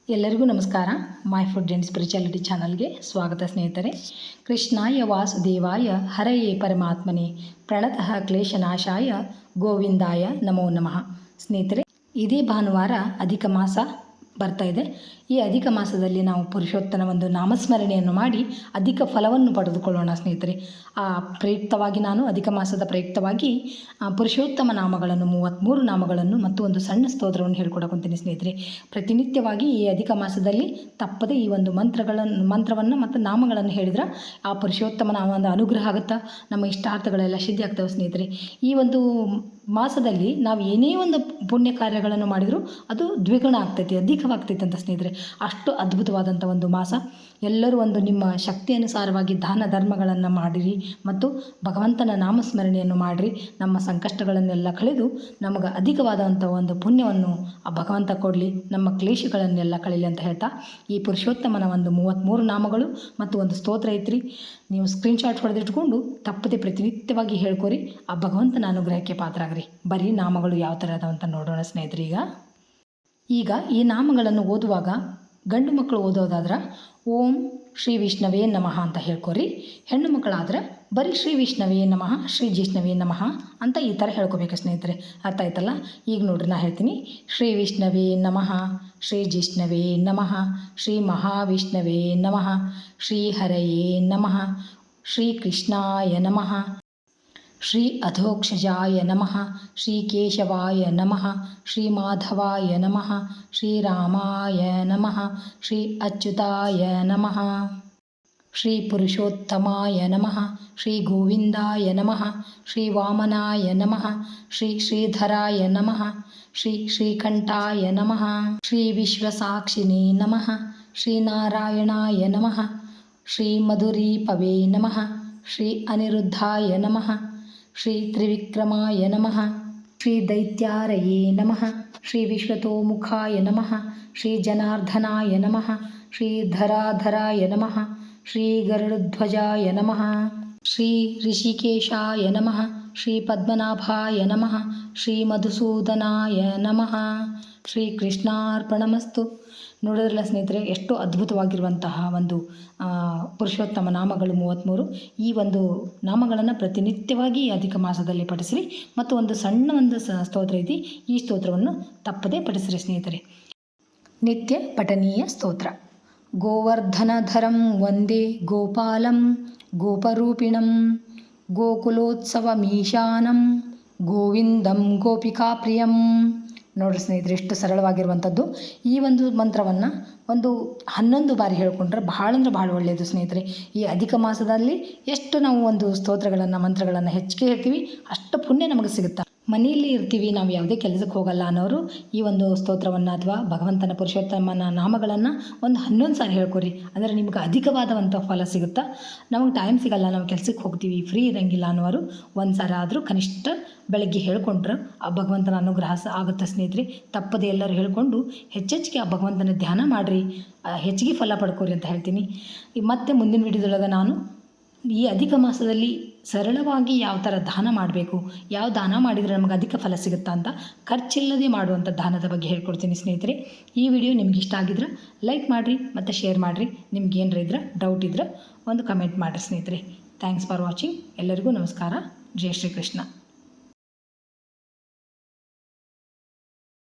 ಎಲ್ಲರಿಗೂ ನಮಸ್ಕಾರ. My food and spirituality ಚಾನಲ್ಗೆ ಸ್ವಾಗತ ಸ್ನೇಹಿತರೆ. ಕೃಷ್ಣಾಯ ವಾಸುದೇವಾಯ ಹರಯೇ ಪರಮಾತ್ಮನೇ ಪ್ರಣತಃ ಕ್ಲೇಶನಾಶಾಯ ಗೋವಿಂದಾಯ ನಮೋ ನಮಃ. ಸ್ನೇಹಿತರೆ, ಇದೇ ಭಾನುವಾರ ಅಧಿಕ ಮಾಸ ಬರ್ತಾ ಇದೆ. ಈ ಅಧಿಕ ಮಾಸದಲ್ಲಿ ನಾವು ಪುರುಷೋತ್ತಮನ ಒಂದು ನಾಮಸ್ಮರಣೆಯನ್ನು ಮಾಡಿ ಅಧಿಕ ಫಲವನ್ನು ಪಡೆದುಕೊಳ್ಳೋಣ ಸ್ನೇಹಿತರೆ. ಆ ಪ್ರಯುಕ್ತವಾಗಿ ನಾನು ಅಧಿಕ ಮಾಸದ ಪ್ರಯುಕ್ತವಾಗಿ ಪುರುಷೋತ್ತಮ ನಾಮಗಳನ್ನು 33 ನಾಮಗಳನ್ನು ಮತ್ತು ಒಂದು ಸಣ್ಣ ಸ್ತೋತ್ರವನ್ನು ಹೇಳ್ಕೊಡಕೊಂತೀನಿ ಸ್ನೇಹಿತರೆ. ಪ್ರತಿನಿತ್ಯವಾಗಿ ಈ ಅಧಿಕ ಮಾಸದಲ್ಲಿ ತಪ್ಪದೆ ಈ ಒಂದು ಮಂತ್ರವನ್ನು ಮತ್ತು ನಾಮಗಳನ್ನು ಹೇಳಿದ್ರೆ ಆ ಪುರುಷೋತ್ತಮನ ಒಂದು ಅನುಗ್ರಹ ಆಗುತ್ತಾ, ನಮ್ಮ ಇಷ್ಟಾರ್ಥಗಳೆಲ್ಲ ಸಿದ್ಧಿ ಆಗ್ತವೆ ಸ್ನೇಹಿತರೆ. ಈ ಒಂದು ಮಾಸದಲ್ಲಿ ನಾವು ಏನೇ ಒಂದು ಪುಣ್ಯ ಕಾರ್ಯಗಳನ್ನು ಮಾಡಿದರೂ ಅದು ದ್ವಿಗುಣ ಆಗ್ತೈತಿ, ಅಧಿಕವಾಗ್ತೈತೆ ಅಂತ ಸ್ನೇಹಿತರೆ. ಅಷ್ಟು ಅದ್ಭುತವಾದಂಥ ಒಂದು ಮಾಸ. ಎಲ್ಲರೂ ಒಂದು ನಿಮ್ಮ ಶಕ್ತಿ ಅನುಸಾರವಾಗಿ ದಾನ ಧರ್ಮಗಳನ್ನು ಮಾಡಿರಿ ಮತ್ತು ಭಗವಂತನ ನಾಮಸ್ಮರಣೆಯನ್ನು ಮಾಡಿರಿ. ನಮ್ಮ ಸಂಕಷ್ಟಗಳನ್ನೆಲ್ಲ ಕಳೆದು ನಮಗೆ ಅಧಿಕವಾದಂಥ ಒಂದು ಪುಣ್ಯವನ್ನು ಆ ಭಗವಂತ ಕೊಡಲಿ, ನಮ್ಮ ಕ್ಲೇಶಗಳನ್ನೆಲ್ಲ ಕಳೀಲಿ ಅಂತ ಹೇಳ್ತಾ ಈ ಪುರುಷೋತ್ತಮನ ಒಂದು 33 ನಾಮಗಳು ಮತ್ತು ಒಂದು ಸ್ತೋತ್ರ ಐತ್ರಿ. ನೀವು ಸ್ಕ್ರೀನ್ಶಾಟ್ ಹೊಡೆದಿಟ್ಕೊಂಡು ತಪ್ಪದೆ ಪ್ರತಿನಿತ್ಯವಾಗಿ ಹೇಳ್ಕೊರಿ. ಆ ಭಗವಂತನ ಅನುಗ್ರಹಕ್ಕೆ ಪಾತ್ರರಾಗ್ರಿ. ಬರೀ ನಾಮಗಳು ಯಾವ ಥರ ಅದಾವಂತ ನೋಡೋಣ ಸ್ನೇಹಿತರೆ. ಈಗ ಈ ನಾಮಗಳನ್ನು ಓದುವಾಗ ಗಂಡು ಮಕ್ಕಳು ಓದೋದಾದ್ರೆ ಓಂ ಶ್ರೀ ವಿಷ್ಣವೇ ನಮಃ ಅಂತ ಹೇಳ್ಕೊರಿ. ಹೆಣ್ಣು ಮಕ್ಕಳಾದ್ರೆ ಬರೀ ಶ್ರೀ ವಿಷ್ಣವೇ ನಮಃ, ಶ್ರೀ ಜಿಷ್ಣವೇ ನಮಃ ಅಂತ ಈ ಥರ ಹೇಳ್ಕೊಬೇಕು ಸ್ನೇಹಿತರೆ. ಅರ್ಥ ಆಯ್ತಲ್ಲ? ಈಗ ನೋಡ್ರಿ, ನಾ ಹೇಳ್ತೀನಿ. ಶ್ರೀ ವಿಷ್ಣವೇ ನಮಃ, ಶ್ರೀ ಜಿಷ್ಣವೇ ನಮಃ, ಶ್ರೀ ಮಹಾವಿಷ್ಣವೇ ನಮಃ, ಶ್ರೀ ಹರಯೇ ನಮಃ, ಶ್ರೀ ಕೃಷ್ಣಾಯ ನಮಃ, ಶ್ರೀ ಅಧೋಕ್ಷಜಾಯ ನಮಃ, ಶ್ರೀ ಕೇಶವಾಯ ನಮಃ, ಶ್ರೀ ಮಾಧವಾಯ ನಮಃ, ಶ್ರೀರಾಮಾಯ ನಮಃ, ಶ್ರೀ ಅಚ್ಯುತಾಯ ನಮಃ, ಶ್ರೀ ಪುರುಷೋತ್ತಮಾಯ ನಮಃ, ಶ್ರೀ ಗೋವಿಂದಾಯ ನಮಃ, ಶ್ರೀ ವಾಮನಾಯ ನಮಃ, ಶ್ರೀ ಶ್ರೀಧರಾಯ ನಮಃ, ಶ್ರೀ ಶ್ರೀಕಂಠಾಯ ನಮಃ, ಶ್ರೀ ವಿಶ್ವಸಾಕ್ಷಿನೇ ನಮಃ, ಶ್ರೀ ನಾರಾಯಣಾಯ ನಮಃ, ಶ್ರೀ ಮಧುರೀಪವೇ ನಮಃ, ಶ್ರೀ ಅನಿರುದ್ಧಾಯ ನಮಃ, ಶ್ರೀ ತ್ರಿವಿಕ್ರಮಾಯ ನಮಃ, ಶ್ರೀ ದೈತ್ಯಾರಯೇ ನಮಃ, ಶ್ರೀ ವಿಶ್ವತೋಮುಖಾಯ ನಮಃ, ಶ್ರೀ ಜನಾರ್ದನಾಯ ನಮಃ, ಶ್ರೀ ಧರಾಧರಾಯ ನಮಃ, ಶ್ರೀ ಗರುಡಧ್ವಜಾಯ ನಮಃ, ಶ್ರೀ ಋಷಿಕೇಶಾಯ ನಮಃ, ಶ್ರೀ ಪದ್ಮನಾಭಾಯ ನಮಃ, ಶ್ರೀ ಮಧುಸೂದನಾಯ ನಮಃ. ಶ್ರೀ ಕೃಷ್ಣಾರ್ಪಣಮಸ್ತು. ನೋಡಿದ್ರಲ್ಲ ಸ್ನೇಹಿತರೆ, ಎಷ್ಟು ಅದ್ಭುತವಾಗಿರುವಂತಹ ಒಂದು ಪುರುಷೋತ್ತಮ ನಾಮಗಳು 33. ಈ ಒಂದು ನಾಮಗಳನ್ನು ಪ್ರತಿನಿತ್ಯವಾಗಿ ಅಧಿಕ ಮಾಸದಲ್ಲಿ ಪಠಿಸಿರಿ. ಮತ್ತು ಒಂದು ಸಣ್ಣ ಒಂದು ಸ್ತೋತ್ರ ಐತಿ, ಈ ಸ್ತೋತ್ರವನ್ನು ತಪ್ಪದೇ ಪಠಿಸಿರಿ ಸ್ನೇಹಿತರೆ. ನಿತ್ಯ ಪಠನೀಯ ಸ್ತೋತ್ರ. ಗೋವರ್ಧನಧರಂ ವಂದೇ ಗೋಪಾಲಂ ಗೋಪರೂಪಿಣಂ ಗೋಕುಲೋತ್ಸವಮೀಶಾನಂ ಗೋವಿಂದಂ ಗೋಪಿಕಾಪ್ರಿಯಂ. ನೋಡ್ರಿ ಸ್ನೇಹಿತರೆ, ಎಷ್ಟು ಸರಳವಾಗಿರುವಂಥದ್ದು. ಈ ಒಂದು ಮಂತ್ರವನ್ನು ಒಂದು 11 ಬಾರಿ ಹೇಳ್ಕೊಂಡ್ರೆ ಭಾಳ ಅಂದ್ರೆ ಭಾಳ ಒಳ್ಳೆಯದು ಸ್ನೇಹಿತರೆ. ಈ ಅಧಿಕ ಮಾಸದಲ್ಲಿ ಎಷ್ಟು ನಾವು ಒಂದು ಸ್ತೋತ್ರಗಳನ್ನು ಮಂತ್ರಗಳನ್ನು ಹೆಚ್ಚಿಗೆ ಹೇಳ್ತೀವಿ ಅಷ್ಟು ಪುಣ್ಯ ನಮಗೆ ಸಿಗುತ್ತೆ. ಮನೆಯಲ್ಲಿ ಇರ್ತೀವಿ, ನಾವು ಯಾವುದೇ ಕೆಲಸಕ್ಕೆ ಹೋಗಲ್ಲ ಅನ್ನೋರು ಈ ಒಂದು ಸ್ತೋತ್ರವನ್ನು ಅಥವಾ ಭಗವಂತನ ಪುರುಷೋತ್ತಮನ ನಾಮಗಳನ್ನು ಒಂದು 11 ಸಾರಿ ಹೇಳ್ಕೊರಿ. ಅಂದರೆ ನಿಮ್ಗೆ ಅಧಿಕವಾದಂಥ ಫಲ ಸಿಗುತ್ತಾ. ನಮಗೆ ಟೈಮ್ ಸಿಗಲ್ಲ, ನಾವು ಕೆಲಸಕ್ಕೆ ಹೋಗ್ತೀವಿ, ಫ್ರೀ ಇರೋಂಗಿಲ್ಲ ಅನ್ನೋರು ಒಂದು ಸಾರಿ ಆದರೂ ಕನಿಷ್ಠ ಬೆಳಗ್ಗೆ ಹೇಳ್ಕೊಂಡ್ರೆ ಆ ಭಗವಂತನ ಅನುಗ್ರಹ ಆಗುತ್ತೆ ಸ್ನೇಹಿತರೆ. ತಪ್ಪದೆ ಎಲ್ಲರೂ ಹೇಳ್ಕೊಂಡು ಹೆಚ್ಚೆಚ್ಚಿಗೆ ಆ ಭಗವಂತನ ಧ್ಯಾನ ಮಾಡಿರಿ, ಹೆಚ್ಚಿಗೆ ಫಲ ಪಡ್ಕೋರಿ ಅಂತ ಹೇಳ್ತೀನಿ. ಮತ್ತೆ ಮುಂದಿನ ವಿಡಿಯೋದೊಳಗೆ ನಾನು ಈ ಅಧಿಕ ಮಾಸದಲ್ಲಿ ಸರಳವಾಗಿ ಯಾವ ಥರ ದಾನ ಮಾಡಬೇಕು, ಯಾವ ದಾನ ಮಾಡಿದರೆ ನಮಗೆ ಅಧಿಕ ಫಲ ಸಿಗುತ್ತಾ ಅಂತ ಖರ್ಚಿಲ್ಲದೆ ಮಾಡುವಂಥ ದಾನದ ಬಗ್ಗೆ ಹೇಳ್ಕೊಡ್ತೀನಿ ಸ್ನೇಹಿತರೆ. ಈ ವಿಡಿಯೋ ನಿಮ್ಗೆ ಇಷ್ಟ ಆಗಿದ್ರೆ ಲೈಕ್ ಮಾಡಿರಿ ಮತ್ತು ಶೇರ್ ಮಾಡಿರಿ. ನಿಮ್ಗೆ ಏನಾರ ಇದ್ರೆ ಡೌಟ್ ಇದ್ರೆ ಒಂದು ಕಮೆಂಟ್ ಮಾಡಿರಿ ಸ್ನೇಹಿತರೆ. Thanks for watching. ಎಲ್ಲರಿಗೂ ನಮಸ್ಕಾರ. ಜೈ ಶ್ರೀ ಕೃಷ್ಣ.